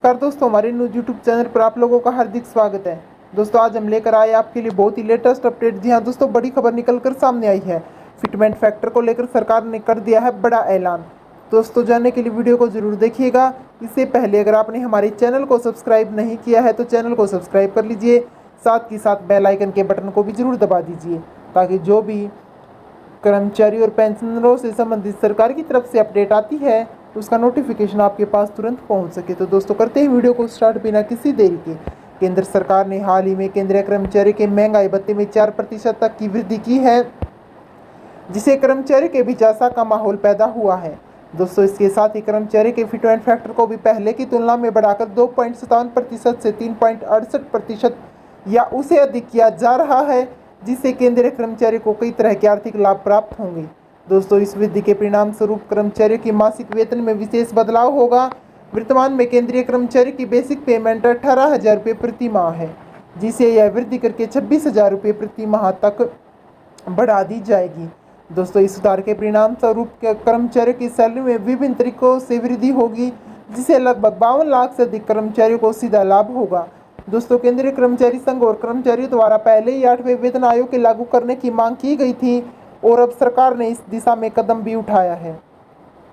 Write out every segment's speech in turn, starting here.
नमस्कार दोस्तों, हमारे न्यूज यूट्यूब चैनल पर आप लोगों का हार्दिक स्वागत है। दोस्तों आज हम लेकर आए आपके लिए बहुत ही लेटेस्ट अपडेट। जी हाँ दोस्तों, बड़ी खबर निकल कर सामने आई है। फिटमेंट फैक्टर को लेकर सरकार ने कर दिया है बड़ा ऐलान। दोस्तों जानने के लिए वीडियो को जरूर देखिएगा। इससे पहले अगर आपने हमारे चैनल को सब्सक्राइब नहीं किया है तो चैनल को सब्सक्राइब कर लीजिए, साथ ही साथ बेल आइकन के बटन को भी जरूर दबा दीजिए ताकि जो भी कर्मचारी और पेंशनरों से संबंधित सरकार की तरफ से अपडेट आती है उसका नोटिफिकेशन आपके पास तुरंत पहुंच सके। तो दोस्तों करते हैं वीडियो को स्टार्ट बिना किसी देरी के। केंद्र सरकार ने हाल ही में केंद्रीय कर्मचारी के महंगाई भत्ते में 4% तक की वृद्धि की है, जिससे कर्मचारी के बीच आशा का माहौल पैदा हुआ है। दोस्तों इसके साथ ही कर्मचारी के फिटमेंट फैक्टर को भी पहले की तुलना में बढ़ाकर 2.57% से 3.68% या उसे अधिक किया जा रहा है, जिससे केंद्रीय कर्मचारी को कई तरह के आर्थिक लाभ प्राप्त होंगे। दोस्तों इस वृद्धि के परिणाम स्वरूप कर्मचारियों की मासिक वेतन में विशेष बदलाव होगा। वर्तमान में केंद्रीय कर्मचारी की बेसिक पेमेंट 18,000 रुपये प्रति माह है, जिसे यह वृद्धि करके 26,000 रुपये प्रति माह तक बढ़ा दी जाएगी। दोस्तों इस सुधार के परिणाम स्वरूप कर्मचारियों की सैलरी में विभिन्न तरीकों से वृद्धि होगी, जिससे लगभग 52 लाख से अधिक कर्मचारियों को सीधा लाभ होगा। दोस्तों केंद्रीय कर्मचारी संघ और कर्मचारियों द्वारा पहले ही 8वें वेतन आयोग के लागू करने की मांग की गई थी और अब सरकार ने इस दिशा में कदम भी उठाया है।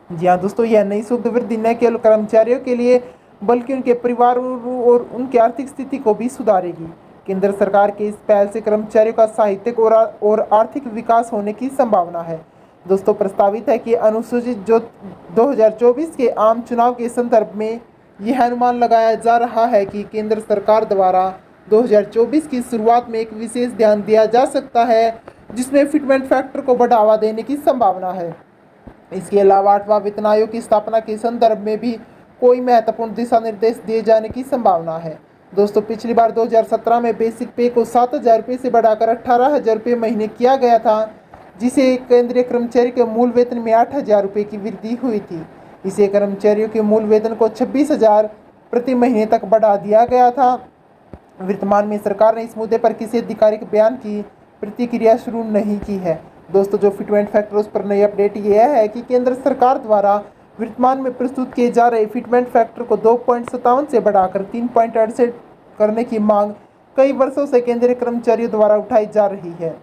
जी हाँ दोस्तों, यह नई शुद्ध वृद्धि न केवल कर्मचारियों के लिए बल्कि उनके परिवारों और उनकी आर्थिक स्थिति को भी सुधारेगी। केंद्र सरकार के इस पहल से कर्मचारियों का साहित्यिक और आर्थिक विकास होने की संभावना है। दोस्तों प्रस्तावित है कि अनुसूचित जो 2024 के आम चुनाव के संदर्भ में यह अनुमान लगाया जा रहा है कि केंद्र सरकार द्वारा 2024 की शुरुआत में एक विशेष ध्यान दिया जा सकता है, जिसमें फिटमेंट फैक्टर को बढ़ावा देने की संभावना है। इसके अलावा 8वां वेतन आयोग की स्थापना के संदर्भ में भी कोई महत्वपूर्ण दिशा निर्देश दिए जाने की संभावना है। दोस्तों पिछली बार 2017 में बेसिक पे को 7,000 रुपये से बढ़ाकर 18,000 रुपये महीने किया गया था, जिसे केंद्रीय कर्मचारी के मूल वेतन में 8,000 रुपये की वृद्धि हुई थी। इसे कर्मचारियों के मूल वेतन को 26,000 प्रति महीने तक बढ़ा दिया गया था। वर्तमान में सरकार ने इस मुद्दे पर किसी आधिकारिक बयान की प्रतिक्रिया शुरू नहीं की है। दोस्तों जो फिटमेंट फैक्टर उस पर नई अपडेट यह है कि केंद्र सरकार द्वारा वर्तमान में प्रस्तुत किए जा रहे फिटमेंट फैक्टर को 2.57 से बढ़ाकर 3.68 करने की मांग कई वर्षों से केंद्रीय कर्मचारियों द्वारा उठाई जा रही है।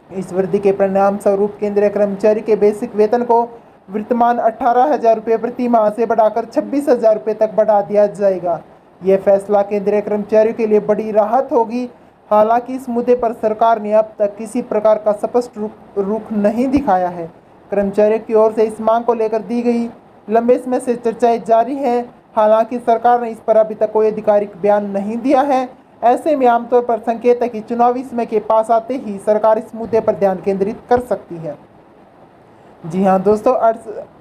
इस वृद्धि के परिणाम स्वरूप केंद्रीय कर्मचारी के बेसिक वेतन को वर्तमान 18,000 रुपये प्रति माह से बढ़ाकर 26,000 रुपये तक बढ़ा दिया जाएगा। यह फैसला केंद्रीय कर्मचारियों के लिए बड़ी राहत होगी। हालांकि इस मुद्दे पर सरकार ने अब तक किसी प्रकार का स्पष्ट रुख नहीं दिखाया है। कर्मचारियों की ओर से इस मांग को लेकर दी गई लंबे समय से चर्चाएं जारी हैं। हालांकि सरकार ने इस पर अभी तक कोई आधिकारिक बयान नहीं दिया है। ऐसे में आमतौर पर संकेत है कि चुनावी समय के पास आते ही सरकार इस मुद्दे पर ध्यान केंद्रित कर सकती है। जी हाँ दोस्तों,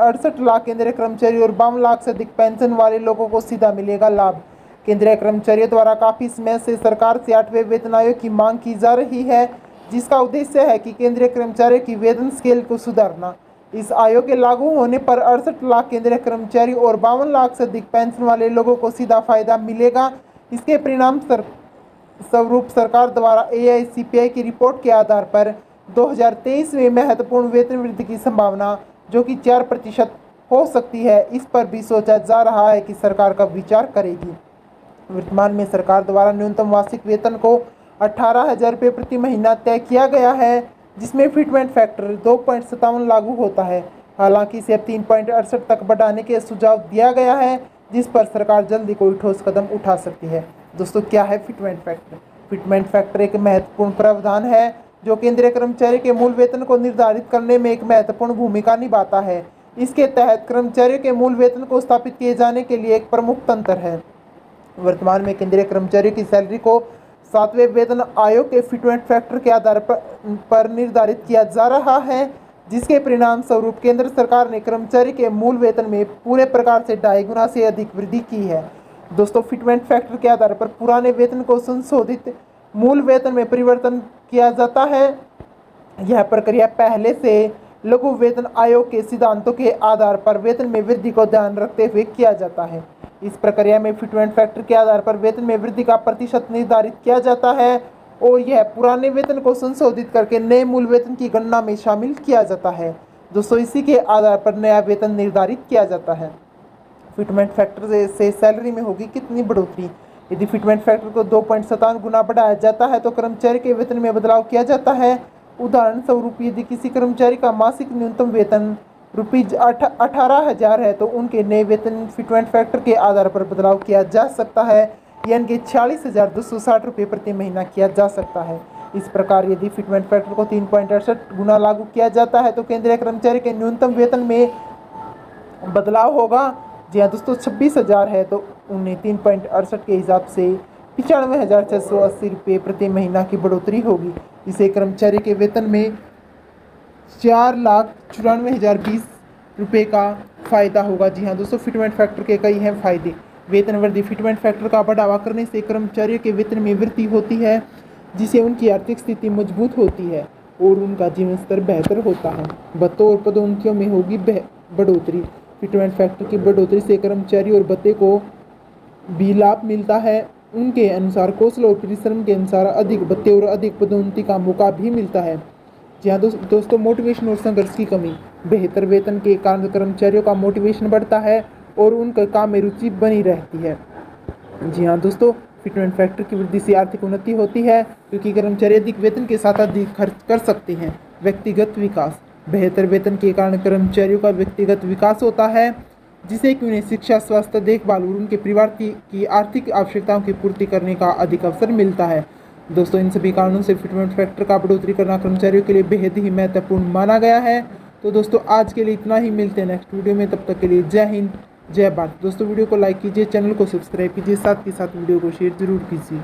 68 लाख केंद्रीय कर्मचारी और 52 लाख से अधिक पेंशन वाले लोगों को सीधा मिलेगा लाभ। केंद्रीय कर्मचारियों द्वारा काफ़ी समय से सरकार से 8वें वेतन आयोग की मांग की जा रही है, जिसका उद्देश्य है कि केंद्रीय कर्मचारियों की वेतन स्केल को सुधारना। इस आयोग के लागू होने पर 68 लाख केंद्रीय कर्मचारी और 52 लाख से अधिक पेंशन वाले लोगों को सीधा फायदा मिलेगा। इसके परिणाम स्वरूप सरकार द्वारा AICPI की रिपोर्ट के आधार पर 2023 में महत्वपूर्ण वेतन वृद्धि की संभावना जो कि 4% हो सकती है, इस पर भी सोचा जा रहा है कि सरकार कब विचार करेगी। वर्तमान में सरकार द्वारा न्यूनतम वार्षिक वेतन को 18,000 रुपये प्रति महीना तय किया गया है, जिसमें फिटमेंट फैक्टर 2.57 लागू होता है। हालांकि इसे अब 3.68 तक बढ़ाने के सुझाव दिया गया है, जिस पर सरकार जल्दी कोई ठोस कदम उठा सकती है। दोस्तों क्या है फिटमेंट फैक्टर? फिटमेंट फैक्टर एक महत्वपूर्ण प्रावधान है जो केंद्रीय कर्मचारी के मूल वेतन को निर्धारित करने में एक महत्वपूर्ण भूमिका निभाता है। इसके तहत कर्मचारियों के मूल वेतन को स्थापित किए जाने के लिए एक प्रमुख तंत्र है। वर्तमान में केंद्रीय कर्मचारियों की सैलरी को 7वें वेतन आयोग के फिटमेंट फैक्टर के आधार पर निर्धारित किया जा रहा है, जिसके परिणाम स्वरूप केंद्र सरकार ने कर्मचारी के मूल वेतन में पूरे प्रकार से 2.5 गुना से अधिक वृद्धि की है। दोस्तों फिटमेंट फैक्टर के आधार पर पुराने वेतन को संशोधित मूल वेतन में परिवर्तन किया जाता है। यह प्रक्रिया पहले से लघु वेतन आयोग के सिद्धांतों के आधार पर वेतन में वृद्धि को ध्यान रखते हुए किया जाता है। इस प्रक्रिया में फिटमेंट फैक्टर के आधार पर वेतन में वृद्धि का प्रतिशत निर्धारित किया जाता है और यह पुराने वेतन को संशोधित करके नए मूल वेतन की गणना में शामिल किया जाता है। दोस्तों इसी के आधार पर नया वेतन निर्धारित किया जाता है। फिटमेंट फैक्टर से सैलरी में होगी कितनी बढ़ोतरी। यदि फिटमेंट फैक्टर को 2.57 गुना बढ़ाया जाता है तो कर्मचारी के वेतन में बदलाव किया जाता है। उदाहरण स्वरूप यदि किसी कर्मचारी का मासिक न्यूनतम वेतन ₹18,000 है तो उनके नए वेतन फिटमेंट फैक्टर के आधार पर बदलाव किया जा सकता है, यानी कि ₹46,260 प्रति महीना किया जा सकता है। इस प्रकार यदि फिटमेंट फैक्टर को 3.68 गुना लागू किया जाता है तो केंद्रीय कर्मचारी के न्यूनतम वेतन में बदलाव होगा। जी हाँ दोस्तों, 26,000 है तो उन्हें 3.68 के हिसाब से ₹95,680 प्रति महीना की बढ़ोतरी होगी। इसे कर्मचारी के वेतन में ₹4,94,020 का फ़ायदा होगा। जी हाँ दोस्तों, फिटमेंट फैक्टर के कई हैं फ़ायदे। वेतन वृद्धि फिटमेंट फैक्टर का बढ़ावा करने से कर्मचारियों के वेतन में वृद्धि होती है, जिससे उनकी आर्थिक स्थिति मजबूत होती है और उनका जीवन स्तर बेहतर होता है। भत्तों और पदोन्नतियों में होगी बढ़ोतरी। फिटमेंट फैक्टर की बढ़ोतरी से कर्मचारी और भत्ते को भी लाभ मिलता है। उनके अनुसार कौशल और परिश्रम के अनुसार अधिक भत्ते और अधिक पदोन्नति का मौका भी मिलता है। जी हाँ दोस्तों, मोटिवेशन और संघर्ष की कमी। बेहतर वेतन के कारण कर्मचारियों का मोटिवेशन बढ़ता है और उनके काम में रुचि बनी रहती है। जी हाँ दोस्तों, फिटमेंट फैक्टर की वृद्धि से आर्थिक उन्नति होती है क्योंकि कर्मचारी अधिक वेतन के साथ अधिक खर्च कर सकते हैं। व्यक्तिगत विकास। बेहतर वेतन के कारण कर्मचारियों का व्यक्तिगत विकास होता है, जिससे कि उन्हें शिक्षा, स्वास्थ्य, देखभाल और उनके परिवार की आर्थिक आवश्यकताओं की पूर्ति करने का अधिक अवसर मिलता है। दोस्तों, इन सभी कारणों से फिटमेंट फैक्टर का बढ़ोतरी करना कर्मचारियों के लिए बेहद ही महत्वपूर्ण माना गया है। तो दोस्तों, आज के लिए इतना ही। मिलते हैं नेक्स्ट वीडियो में, तब तक के लिए जय हिंद, जय भारत। दोस्तों, वीडियो को लाइक कीजिए, चैनल को सब्सक्राइब कीजिए, साथ ही साथ वीडियो को शेयर जरूर कीजिए।